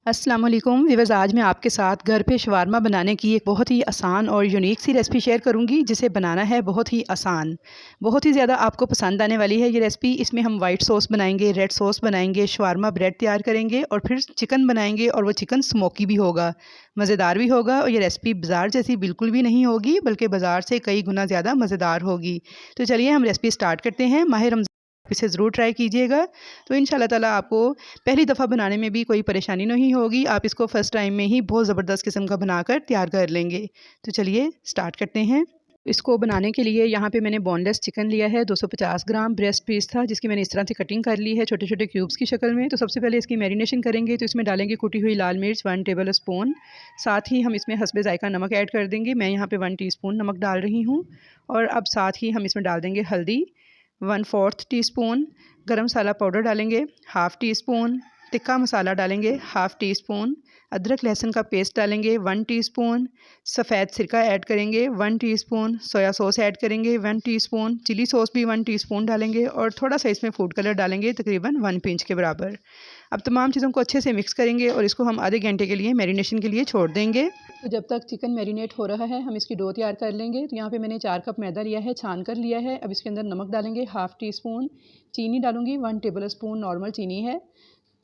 अस्सलाम वालेकुम व्यूअर्स, आज मैं आपके साथ घर पे शवारमा बनाने की एक बहुत ही आसान और यूनिक सी रेसिपी शेयर करूंगी जिसे बनाना है बहुत ही आसान। बहुत ही ज़्यादा आपको पसंद आने वाली है ये रेसिपी। इसमें हम वाइट सॉस बनाएंगे, रेड सॉस बनाएंगे, शवारमा ब्रेड तैयार करेंगे और फिर चिकन बनाएंगे और वो चिकन स्मोकी भी होगा, मज़ेदार भी होगा। और ये रेसिपी बाज़ार जैसी बिल्कुल भी नहीं होगी, बल्कि बाज़ार से कई गुना ज़्यादा मज़ेदार होगी। तो चलिए हम रेसिपी स्टार्ट करते हैं। माह रमज़ान इसे ज़रूर ट्राई कीजिएगा, तो इंशाल्लाह ताला आपको पहली दफ़ा बनाने में भी कोई परेशानी नहीं होगी। आप इसको फ़र्स्ट टाइम में ही बहुत ज़बरदस्त किस्म का बनाकर तैयार कर लेंगे। तो चलिए स्टार्ट करते हैं। इसको बनाने के लिए यहाँ पे मैंने बोनलेस चिकन लिया है, 250 ग्राम ब्रेस्ट पीस था जिसकी मैंने इस तरह से कटिंग कर ली है छोटे छोटे क्यूब्स की शक्ल में। तो सबसे पहले इसकी मैरिनेशन करेंगे, तो इसमें डालेंगे कुटी हुई लाल मिर्च 1 टेबल स्पून। साथ ही हम इसमें हस्बे ज़ायका नमक ऐड कर देंगे। मैं यहाँ पे 1 टीस्पून नमक डाल रही हूँ। और अब साथ ही हम इसमें डाल देंगे हल्दी 1/4 टीस्पून, गरम मसाला पाउडर डालेंगे हाफ़ टी स्पून, तिक्का मसाला डालेंगे हाफ़ टी स्पून, अदरक लहसुन का पेस्ट डालेंगे 1 टीस्पून, सफ़ेद सिरका ऐड करेंगे 1 टीस्पून, सोया सॉस ऐड करेंगे 1 टीस्पून, चिली सॉस भी 1 टीस्पून डालेंगे और थोड़ा सा इसमें फूड कलर डालेंगे तकरीबन 1 पिंच के बराबर। अब तमाम चीज़ों को अच्छे से मिक्स करेंगे और इसको हम आधे घंटे के लिए मैरिनेशन के लिए छोड़ देंगे। तो जब तक चिकन मैरिनेट हो रहा है हम इसकी डो तैयार कर लेंगे। तो यहाँ पे मैंने 4 कप मैदा लिया है, छान कर लिया है। अब इसके अंदर नमक डालेंगे हाफ़ टी स्पून, चीनी डालूँगी 1 टेबल स्पून नॉर्मल चीनी है,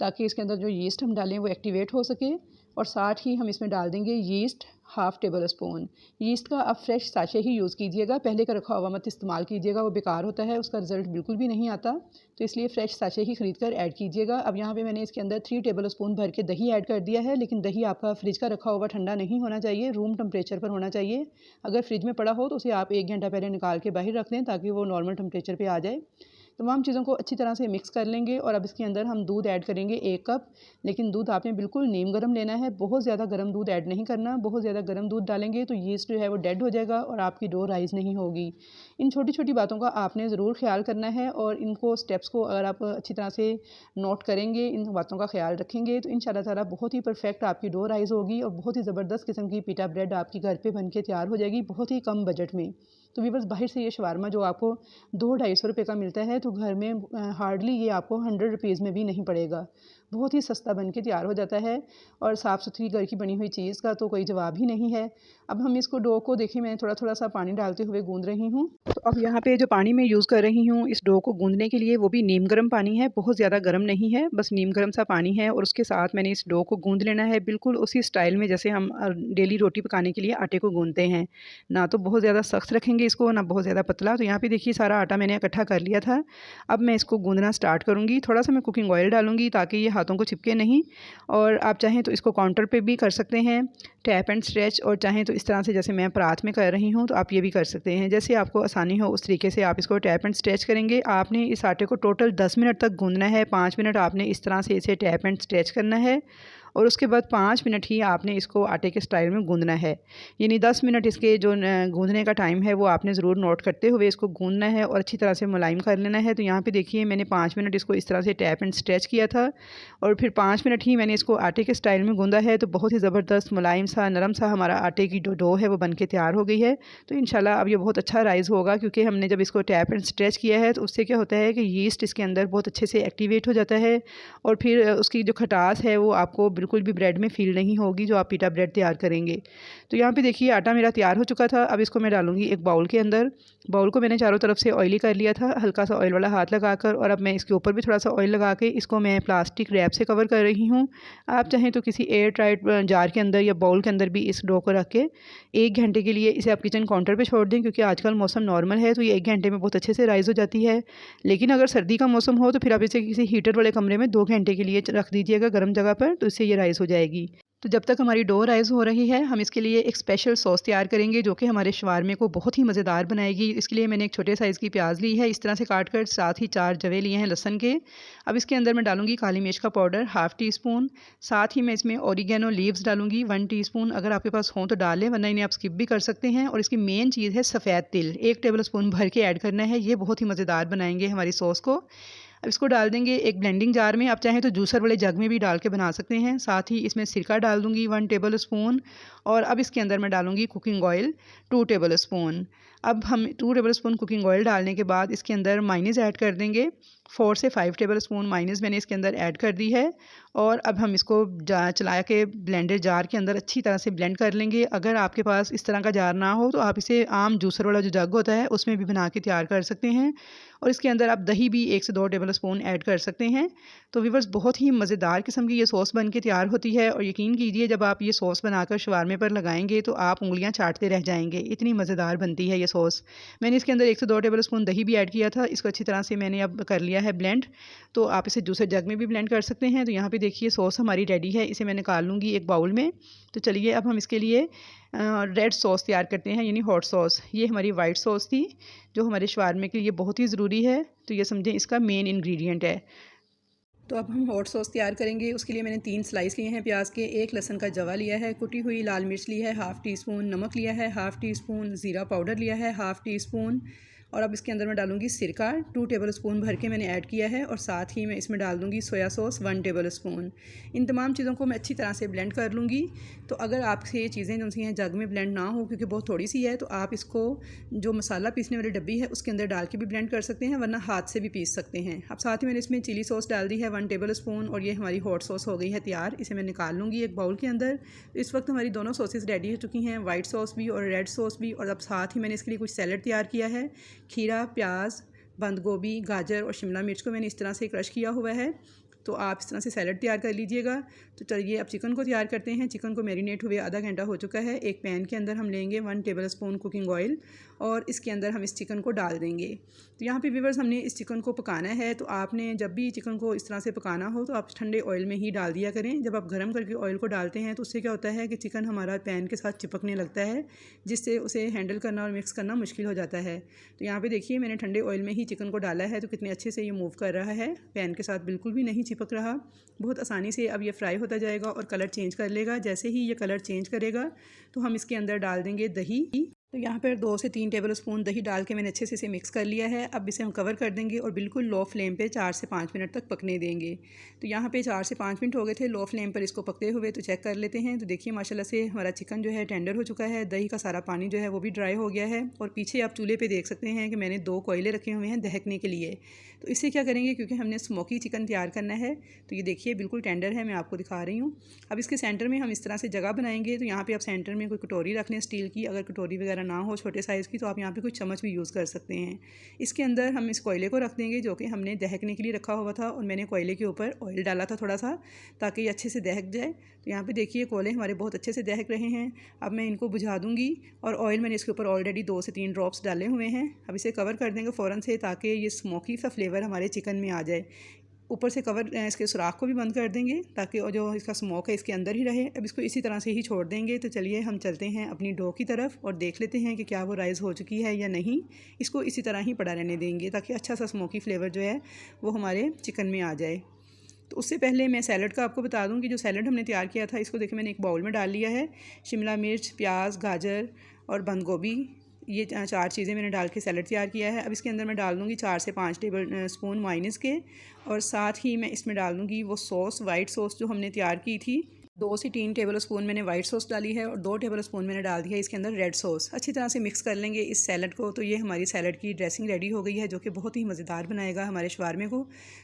ताकि इसके अंदर जो यीस्ट हम डालें वो एक्टिवेट हो सके। और साथ ही हम इसमें डाल देंगे yeast half table spoon. Yeast का आप फ्रेश साशे ही यूज़ कीजिएगा, पहले का रखा हुआ मत इस्तेमाल कीजिएगा, वो बेकार होता है, उसका रिज़ल्ट बिल्कुल भी नहीं आता। तो इसलिए फ़्रेश साशे ही ख़रीद कर ऐड कीजिएगा। अब यहाँ पे मैंने इसके अंदर 3 टेबल स्पून भर के दही ऐड कर दिया है, लेकिन दही आपका फ्रिज का रखा हुआ ठंडा नहीं होना चाहिए, रूम टेम्परेचर पर होना चाहिए। अगर फ्रिज में पड़ा हो तो उसे आप 1 घंटा पहले निकाल के बाहर रख दें ताकि वो नॉर्मल टेम्परेचर पर आ जाए। तमाम चीज़ों को अच्छी तरह से मिक्स कर लेंगे और अब इसके अंदर हम दूध ऐड करेंगे 1 कप। लेकिन दूध आपने बिल्कुल नीम गर्म लेना है, बहुत ज़्यादा गर्म दूध ऐड नहीं करना। बहुत ज़्यादा गर्म दूध डालेंगे तो यीस्ट जो है वो डेड हो जाएगा और आपकी डो राइज़ नहीं होगी। इन छोटी छोटी बातों का आपने ज़रूर ख्याल करना है और इनको स्टेप्स को अगर आप अच्छी तरह से नोट करेंगे, इन बातों का ख्याल रखेंगे, तो इंशाल्लाह ताला बहुत ही परफेक्ट आपकी डो राइज़ होगी और बहुत ही ज़बरदस्त किस्म की पिटा ब्रेड आपकी घर पे बन के तैयार हो जाएगी बहुत ही कम बजट में। तो भी बस बाहर से ये शवारमा जो आपको 200-250 रुपये का मिलता है, तो घर में हार्डली ये आपको 100 रुपीज़ में भी नहीं पड़ेगा। बहुत ही सस्ता बन के तैयार हो जाता है और साफ़ सुथरी घर की बनी हुई चीज़ का तो कोई जवाब ही नहीं है। अब हम इसको डो को देखिए, मैं थोड़ा थोड़ा सा पानी डालते हुए गूंद रही हूँ। तो अब यहाँ पे जो पानी मैं यूज़ कर रही हूँ इस डो को गूंदने के लिए, वो भी नीम गर्म पानी है, बहुत ज़्यादा गर्म नहीं है, बस नीम गर्म सा पानी है। और उसके साथ मैंने इस डो को गूंद लेना है बिल्कुल उसी स्टाइल में जैसे हम डेली रोटी पकाने के लिए आटे को गूंदते हैं। ना तो बहुत ज़्यादा सख्त रखेंगे इसको, ना बहुत ज़्यादा पतला। तो यहाँ पे देखिए सारा आटा मैंने इकट्ठा कर लिया था। अब मैं इसको गूंदना स्टार्ट करूँगी। थोड़ा सा मैं कुकिंग ऑयल डालूँगी ताकि ये हाथों को चिपके नहीं। और आप चाहें तो इसको काउंटर पे भी कर सकते हैं, टैप एंड स्ट्रेच, और चाहें तो इस तरह से जैसे मैं परात में कर रही हूँ तो आप ये भी कर सकते हैं। जैसे आपको आसानी हो उस तरीके से आप इसको टैप एंड स्ट्रेच करेंगे। आपने इस आटे को टोटल 10 मिनट तक गूंदना है। 5 मिनट आपने इस तरह से इसे टैप एंड स्ट्रेच करना है और उसके बाद 5 मिनट ही आपने इसको आटे के स्टाइल में गूंदना है। यानी 10 मिनट इसके जो गूंदने का टाइम है वो आपने ज़रूर नोट करते हुए इसको गूंदना है और अच्छी तरह से मुलायम कर लेना है। तो यहाँ पे देखिए मैंने 5 मिनट इसको इस तरह से टैप एंड स्ट्रेच किया था और फिर 5 मिनट ही मैंने इसको आटे के स्टाइल में गूंदा है। तो बहुत ही ज़बरदस्त मुलायम सा नरम सा हमारा आटे की जो डो है वो बन के तैयार हो गई है। तो इंशाल्लाह अब ये बहुत अच्छा राइज़ होगा, क्योंकि हमने जब इसको टैप एंड स्ट्रेच किया है तो उससे क्या होता है कि यीस्ट इसके अंदर बहुत अच्छे से एक्टिवेट हो जाता है और फिर उसकी जो खटास है वो आपको बिल्कुल भी ब्रेड में फील नहीं होगी जो आप पीटा ब्रेड तैयार करेंगे। तो यहाँ पे देखिए आटा मेरा तैयार हो चुका था। अब इसको मैं डालूँगी एक बाउल के अंदर। बाउल को मैंने चारों तरफ से ऑयली कर लिया था, हल्का सा ऑयल वाला हाथ लगाकर, और अब मैं इसके ऊपर भी थोड़ा सा ऑयल लगा के इसको मैं प्लास्टिक रैप से कवर कर रही हूँ। आप चाहें तो किसी एयर टाइट जार के अंदर या बाउल के अंदर भी इस डो को रख के 1 घंटे के लिए इसे आप किचन काउंटर पे छोड़ दें, क्योंकि आजकल मौसम नॉर्मल है तो ये 1 घंटे में बहुत अच्छे से राइज़ हो जाती है। लेकिन अगर सर्दी का मौसम हो तो फिर आप इसे किसी हीटर वाले कमरे में 2 घंटे के लिए रख दीजिएगा गर्म जगह पर, तो इससे ये राइज़ हो जाएगी। तो जब तक हमारी डो राइज़ हो रही है हम इसके लिए एक स्पेशल सॉस तैयार करेंगे जो कि हमारे शवारमे को बहुत ही मज़ेदार बनाएगी। इसके लिए मैंने एक छोटे साइज़ की प्याज ली है, इस तरह से काट कर, साथ ही 4 जवे लिए हैं लहसुन के। अब इसके अंदर मैं डालूंगी काली मिर्च का पाउडर हाफ़ टी स्पून। साथ ही मैं इसमें ओरिगेनो लीव्स डालूंगी 1 टीस्पून। अगर आपके पास हो तो डाल लें, वरना इन्हें आप स्किप भी कर सकते हैं। और इसकी मेन चीज़ है सफ़ेद तिल, 1 टेबल स्पून भर के ऐड करना है। ये बहुत ही मज़ेदार बनाएंगे हमारी सॉस को। अब इसको डाल देंगे एक ब्लेंडिंग जार में, आप चाहें तो जूसर वाले जग में भी डाल के बना सकते हैं। साथ ही इसमें सिरका डाल दूंगी 1 टेबल स्पून। और अब इसके अंदर मैं डालूंगी कुकिंग ऑयल 2 टेबल स्पून। अब हम 2 टेबल स्पून कुकिंग ऑयल डालने के बाद इसके अंदर मायोनीज़ ऐड कर देंगे। 4 से 5 टेबल स्पून मायोनीज़ मैंने इसके अंदर ऐड कर दी है और अब हम इसको चला के ब्लेंडर जार के अंदर अच्छी तरह से ब्लेंड कर लेंगे। अगर आपके पास इस तरह का जार ना हो तो आप इसे आम जूसर वाला जो जग होता है उसमें भी बना के तैयार कर सकते हैं और इसके अंदर आप दही भी 1 से 2 टेबल स्पून ऐड कर सकते हैं। तो व्यूअर्स बहुत ही मज़ेदार किस्म की ये सॉस बन के तैयार होती है और यकीन कीजिए जब आप ये सॉस बनाकर शवारमे पर लगाएंगे तो आप उंगलियां चाटते रह जाएंगे, इतनी मज़ेदार बनती है ये सॉस। मैंने इसके अंदर 1 से 2 टेबल स्पून दही भी ऐड किया था। इसको अच्छी तरह से मैंने अब कर लिया है ब्लेंड। तो आप इसे जूसर जग में भी ब्लेंड कर सकते हैं। तो यहाँ पे देखिए सॉस हमारी रेडी है, इसे मैं निकाल लूँगी एक बाउल में। तो चलिए अब हम इसके लिए रेड सॉस तैयार करते हैं, यानी हॉट सॉस। ये हमारी वाइट सॉस थी जो हमारे शवारमे के लिए बहुत ही ज़रूरी है, तो ये समझें इसका मेन इंग्रेडिएंट है। तो अब हम हॉट सॉस तैयार करेंगे। उसके लिए मैंने 3 स्लाइस लिए हैं प्याज के, 1 लहसुन का जवा लिया है, कुटी हुई लाल मिर्च ली है, हाफ़ टी स्पून नमक लिया है, हाफ़ टी स्पून ज़ीरा पाउडर लिया है, हाफ़ टी स्पून, और अब इसके अंदर मैं डालूंगी सिरका 2 टेबल स्पून भर के मैंने ऐड किया है और साथ ही मैं इसमें डाल दूंगी सोया सॉस 1 टेबल स्पून। इन तमाम चीज़ों को मैं अच्छी तरह से ब्लेंड कर लूँगी। तो अगर आपसे ये चीज़ें जो सी हैं जग में ब्लेंड ना हो क्योंकि बहुत थोड़ी सी है, तो आप इसको जो मसाला पीसने वाली डब्बी है उसके अंदर डाल के भी ब्लेंड कर सकते हैं, वरना हाथ से भी पीस सकते हैं। अब साथ ही मैंने इसमें चिली सॉस डाल दी है 1 टेबल स्पून और ये हमारी हॉट सॉस हो गई है तैयार। इसे मैं निकाल लूँगी एक बाउल के अंदर। इस वक्त हमारी दोनों सॉसेस रेडी हो चुकी हैं, वाइट सॉस भी और रेड सॉस भी। और अब साथ ही मैंने इसके लिए कुछ सैलड तैयार किया है। खीरा, प्याज, बंद गोभी, गाजर और शिमला मिर्च को मैंने इस तरह से क्रश किया हुआ है। तो आप इस तरह से सैलड तैयार कर लीजिएगा। तो चलिए अब चिकन को तैयार करते हैं। चिकन को मैरिनेट हुए आधा घंटा हो चुका है। एक पैन के अंदर हम लेंगे 1 टेबल स्पून कुकिंग ऑयल और इसके अंदर हम इस चिकन को डाल देंगे। तो यहाँ पे व्यूअर्स हमने इस चिकन को पकाना है। तो आपने जब भी चिकन को इस तरह से पकाना हो तो आप ठंडे ऑयल में ही डाल दिया करें। जब आप गर्म करके ऑयल को डालते हैं तो उससे क्या होता है कि चिकन हमारा पैन के साथ चिपकने लगता है, जिससे उसे हैंडल करना और मिक्स करना मुश्किल हो जाता है। तो यहाँ पर देखिए मैंने ठंडे ऑयल में ही चिकन को डाला है, तो कितने अच्छे से ये मूव कर रहा है, पैन के साथ बिल्कुल भी नहीं चिपक रहा। बहुत आसानी से अब ये फ्राई होता जाएगा और कलर चेंज कर लेगा। जैसे ही ये कलर चेंज करेगा तो हम इसके अंदर डाल देंगे दही। तो यहाँ पर 2 से 3 टेबल स्पून दही डाल के मैंने अच्छे से इसे मिक्स कर लिया है। अब इसे हम कवर कर देंगे और बिल्कुल लो फ्लेम पे 4 से 5 मिनट तक पकने देंगे। तो यहाँ पे 4 से 5 मिनट हो गए थे लो फ्लेम पर इसको पकते हुए। तो चेक कर लेते हैं। तो देखिए माशाल्लाह से हमारा चिकन जो है टेंडर हो चुका है, दही का सारा पानी जो है वो भी ड्राई हो गया है। और पीछे आप चूल्हे पर देख सकते हैं कि मैंने 2 कोयले रखे हुए हैं दहकने के लिए। तो इससे क्या करेंगे, क्योंकि हमने स्मोकी चिकन तैयार करना है। तो ये देखिए बिल्कुल टेंडर है, मैं आपको दिखा रही हूँ। अब इसके सेंटर में हम इस तरह से जगह बनाएंगे। तो यहाँ पे आप सेंटर में कोई कटोरी रख लें स्टील की। अगर कटोरी वगैरह ना हो छोटे साइज़ की तो आप यहाँ पे कुछ चम्मच भी यूज़ कर सकते हैं। इसके अंदर हम इस कोयले को रख देंगे जो कि हमने दहकने के लिए रखा हुआ था, और मैंने कोयले के ऊपर ऑयल डाला था थोड़ा सा ताकि ये अच्छे से दहक जाए। तो यहाँ पे देखिए कोयले हमारे बहुत अच्छे से दहक रहे हैं। अब मैं इनको बुझा दूँगी और ऑयल मैंने इसके ऊपर ऑलरेडी 2 से 3 ड्रॉप्स डाले हुए हैं। अब इसे कवर कर देंगे फ़ौरन से ताकि ये स्मोकी सा फ्लेवर हमारे चिकन में आ जाए। ऊपर से कवर इसके सुराख को भी बंद कर देंगे ताकि जो इसका स्मोक है इसके अंदर ही रहे। अब इसको इसी तरह से ही छोड़ देंगे। तो चलिए हम चलते हैं अपनी डो की तरफ और देख लेते हैं कि क्या वो राइज़ हो चुकी है या नहीं। इसको इसी तरह ही पड़ा रहने देंगे ताकि अच्छा सा स्मोकी फ्लेवर जो है वो हमारे चिकन में आ जाए। तो उससे पहले मैं सैलड का आपको बता दूं कि जो सैलड हमने तैयार किया था इसको देखिए मैंने एक बाउल में डाल लिया है। शिमला मिर्च, प्याज, गाजर और बंद गोभी, ये 4 चीज़ें मैंने डाल के सैलड तैयार किया है। अब इसके अंदर मैं डाल दूँगी 4 से 5 टेबल स्पून मायोनीज़ के, और साथ ही मैं इसमें डाल दूँगी वो सॉस, वाइट सॉस जो हमने तैयार की थी। 2 से 3 टेबल स्पून मैंने वाइट सॉस डाली है और 2 टेबल स्पून मैंने डाल दिया है इसके अंदर रेड सॉस। अच्छी तरह से मिक्स कर लेंगे इस सैलड को। तो ये हमारी सैलड की ड्रेसिंग रेडी हो गई है जो कि बहुत ही मज़ेदार बनाएगा हमारे शवारमे को।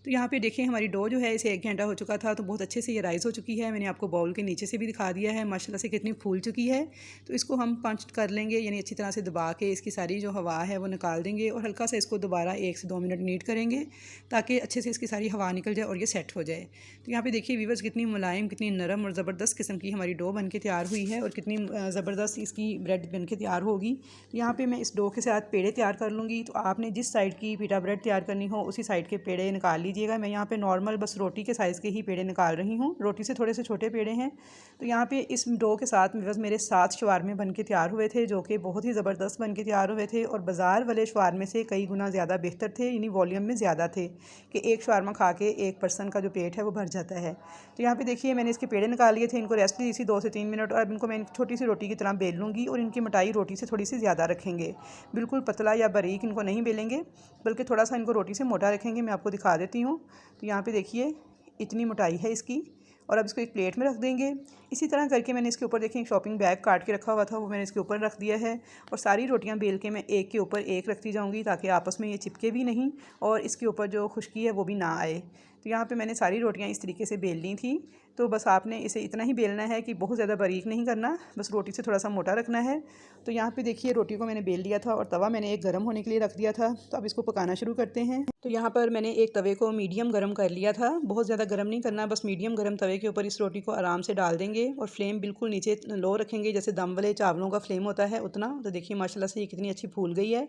तो यहाँ पे देखिए हमारी डो जो है इसे 1 घंटा हो चुका था, तो बहुत अच्छे से ये राइज़ हो चुकी है। मैंने आपको बाउल के नीचे से भी दिखा दिया है माशाल्लाह से कितनी फूल चुकी है। तो इसको हम पंच कर लेंगे, यानी अच्छी तरह से दबा के इसकी सारी जो हवा है वो निकाल देंगे और हल्का सा इसको दोबारा 1 से 2 मिनट नीट करेंगे ताकि अच्छे से इसकी सारी हवा निकल जाए और ये सेट हो जाए। तो यहाँ पे देखिए व्यूअर्स कितनी मुलायम, कितनी नरम और ज़बरदस्त किस्म की हमारी डो बन के तैयार हुई है और कितनी ज़बरदस्त इसकी ब्रेड बन के तैयार होगी। तो यहाँ पे मैं इस डो के साथ पेड़े तैयार कर लूँगी। तो आपने जिस साइड की पिटा ब्रेड तैयार करनी हो उसी साइड के पेड़े निकाल लीजिएगा। मैं यहाँ पे नॉर्मल बस रोटी के साइज़ के ही पेड़े निकाल रही हूँ, रोटी से थोड़े से छोटे पेड़े हैं। तो यहाँ पे इस डो के साथ बस मेरे 7 शवारमे बन के तैयार हुए थे जो कि बहुत ही ज़बरदस्त बन के तैयार हुए थे और बाज़ार वाले शवारमे से कई गुना ज़्यादा बेहतर थे, यानी वॉल्यूम में ज़्यादा थे कि एक शवारमा खा के एक पर्सन का जो पेट है वो भर जाता है। तो यहाँ पे देखिए मैंने इसके पेड़े निकाल लिए थे, इनको रेस्ट दी थी 2 से 3 मिनट, और अब इनको मैं छोटी सी रोटी की तरह बेल लूँगी और इनकी मोटाई रोटी से थोड़ी सी ज़्यादा रखेंगे। बिल्कुल पतला या बारीक इनको नहीं बेलेंगे, बल्कि थोड़ा सा इनको रोटी से मोटा रखेंगे। मैं आपको दिखा देती हूँ। तो यहाँ पे देखिए इतनी मोटाई है इसकी, और अब इसको एक प्लेट में रख देंगे। इसी तरह करके मैंने इसके ऊपर देखें शॉपिंग बैग काट के रखा हुआ था, वो मैंने इसके ऊपर रख दिया है। और सारी रोटियां बेल के मैं एक के ऊपर एक रखती जाऊंगी ताकि आपस में ये चिपके भी नहीं और इसके ऊपर जो खुश्की है वो भी ना आए। तो यहाँ पे मैंने सारी रोटियां इस तरीके से बेल ली थी। तो बस आपने इसे इतना ही बेलना है कि बहुत ज़्यादा बारीक नहीं करना, बस रोटी से थोड़ा सा मोटा रखना है। तो यहाँ पे देखिए रोटी को मैंने बेल लिया था और तवा मैंने एक गर्म होने के लिए रख दिया था। तो अब इसको पकाना शुरू करते हैं। तो यहाँ पर मैंने एक तवे को मीडियम गर्म कर लिया था, बहुत ज़्यादा गर्म नहीं करना, बस मीडियम गर्म तवे के ऊपर इस रोटी को आराम से डाल देंगे और फ्लेम बिल्कुल नीचे लो रखेंगे, जैसे दम वाले चावलों का फ्लेम होता है उतना। तो देखिए माशाल्लाह से ये कितनी अच्छी फूल गई है।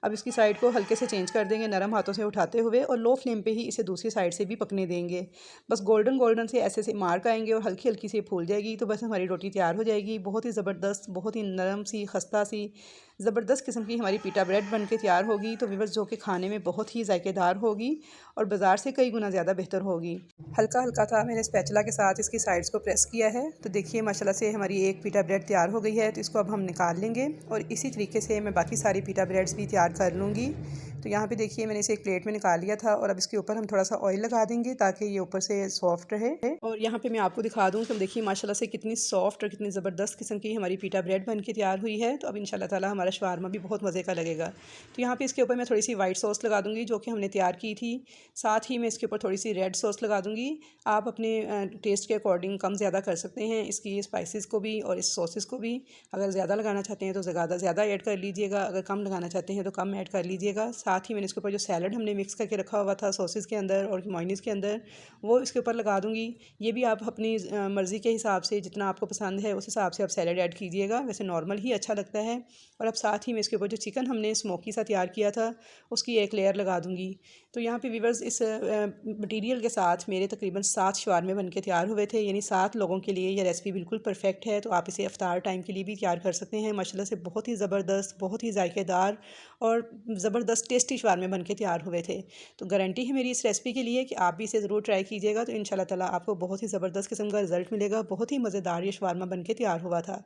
अब इसकी साइड को हल्के से चेंज कर देंगे नरम हाथों से उठाते हुए और लो फ्लेम पे ही इसे दूसरी साइड से भी पकने देंगे। बस गोल्डन गोल्डन से ऐसे से मार्क आएंगे और हल्की हल्की से फूल जाएगी तो बस हमारी रोटी तैयार हो जाएगी। बहुत ही ज़बरदस्त, बहुत ही नरम सी, खस्ता सी, ज़बरदस्त किस्म की हमारी पीटा ब्रेड बन के तैयार होगी। तो व्यूअर्स जो कि खाने में बहुत ही जायकेदार होगी और बाज़ार से कई गुना ज़्यादा बेहतर होगी। हल्का हल्का था मैंने स्पैचुला के साथ इसकी साइड्स को प्रेस किया है। तो देखिए माशाल्लाह से हमारी एक पीटा ब्रेड तैयार हो गई है। तो इसको अब हम निकाल लेंगे और इसी तरीके से मैं बाकी सारी पीटा ब्रेड्स भी तैयार कर लूँगी। तो यहाँ पे देखिए मैंने इसे एक प्लेट में निकाल लिया था और अब इसके ऊपर हम थोड़ा सा ऑयल लगा देंगे ताकि ये ऊपर से सॉफ्ट रहे। और यहाँ पे मैं आपको दिखा दूँ तो देखिए माशाल्लाह से कितनी सॉफ्ट और कितनी ज़बरदस्त किस्म की हमारी पीटा ब्रेड बन के तैयार हुई है। तो अब इंशाल्लाह ताला हमारा शवारमा भी बहुत मज़े का लगेगा। तो यहाँ पे इसके ऊपर मैं थोड़ी सी वाइट सॉस लगा दूँगी जो कि हमने तैयार की थी। साथ ही मैं इसके ऊपर थोड़ी सी रेड सॉस लगा दूँगी। आप अपने टेस्ट के अकॉर्डिंग कम ज़्यादा कर सकते हैं इसकी स्पाइसेस को भी और इस सॉसेस को भी। अगर ज़्यादा लगाना चाहते हैं तो ज़्यादा ऐड कर लीजिएगा, अगर कम लगाना चाहते हैं तो कम ऐड कर लीजिएगा। साथ ही मैंने इसके ऊपर जो सैलड हमने मिक्स करके रखा हुआ था सॉसेस के अंदर और मायोनीज़ के अंदर, वो इसके ऊपर लगा दूँगी। ये भी आप अपनी मर्ज़ी के हिसाब से जितना आपको पसंद है उस हिसाब से आप सैलड ऐड कीजिएगा, वैसे नॉर्मल ही अच्छा लगता है। और अब साथ ही मैं इसके ऊपर जो चिकन हमने स्मोकी सा तैयार किया था उसकी एक लेयर लगा दूँगी। तो यहाँ पे व्यूअर्स इस मटीरियल के साथ मेरे तकरीबन 7 शवारमे बन के तैयार हुए थे, यानी 7 लोगों के लिए ये रेसिपी बिल्कुल परफेक्ट है। तो आप इसे इफ्तार टाइम के लिए भी तैयार कर सकते हैं। माशाल्लाह से बहुत ही ज़बरदस्त, बहुत ही जायकेदार और ज़बरदस्त टेस्टी शवारमे बन के तैयार हुए थे। तो गारंटी है मेरी इस रेसिपी के लिए कि आप भी इसे ज़रूर ट्राई कीजिएगा। तो इंशाल्लाह ताला आपको बहुत ही ज़बरदस्त किस्म का रिज़ल्ट मिलेगा। बहुत ही मज़ेदार ये शवारमा बन के तैयार हुआ था।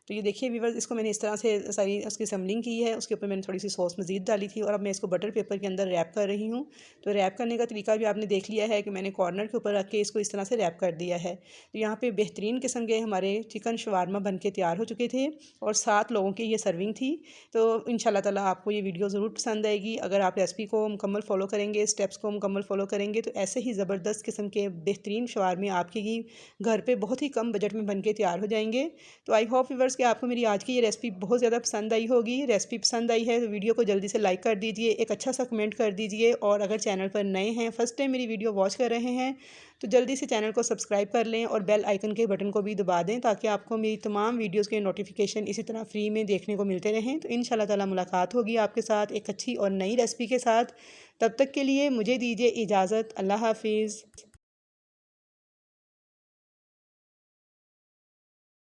तो ये देखिए व्यूअर्स इसको मैंने इस तरह से सारी उसकी असम्बलिंग की है, उसके ऊपर मैंने थोड़ी सी सॉस मज़ीद डाली थी और अब मैं इसको बटर पेपर के अंदर रैप कर रही हूँ। तो रैप करने का तरीका भी आपने देख लिया है कि मैंने कॉर्नर के ऊपर रख के इसको इस तरह से रैप कर दिया है। तो यहाँ पे बेहतरीन किस्म के हमारे चिकन शवारमा बन के तैयार हो चुके थे और 7 लोगों की ये सर्विंग थी। तो इंशाल्लाह ताला आपको ये वीडियो ज़रूर पसंद आएगी। अगर आप रेसिपी को मुकम्मल फ़ॉलो करेंगे, स्टेप्स को मुकम्मल फ़ॉलो करेंगे तो ऐसे ही ज़बरदस्त किस्म के बेहतरीन शवारमे आपके घर पे बहुत ही कम बजट में बन के तैयार हो जाएंगे। तो आई होप व्यूअर्स कि आपको मेरी आज की ये रेसिपी बहुत ज़्यादा पसंद आई होगी। रेसिपी पसंद आई है तो वीडियो को जल्दी से लाइक कर दीजिए, एक अच्छा सा कमेंट कर दीजिए और अगर चैनल पर नए हैं, फर्स्ट टाइम मेरी वीडियो वॉच कर रहे हैं तो जल्दी से चैनल को सब्सक्राइब कर लें और बेल आइकन के बटन को भी दबा दें ताकि आपको मेरी तमाम वीडियोज़ के नोटिफिकेशन इसी तरह फ्री में देखने को मिलते रहें। तो इंशाल्लाह ताला मुलाकात होगी आपके साथ एक अच्छी और नई रेसिपी के साथ। तब तक के लिए मुझे दीजिए इजाज़त। अल्लाह हाफिज़।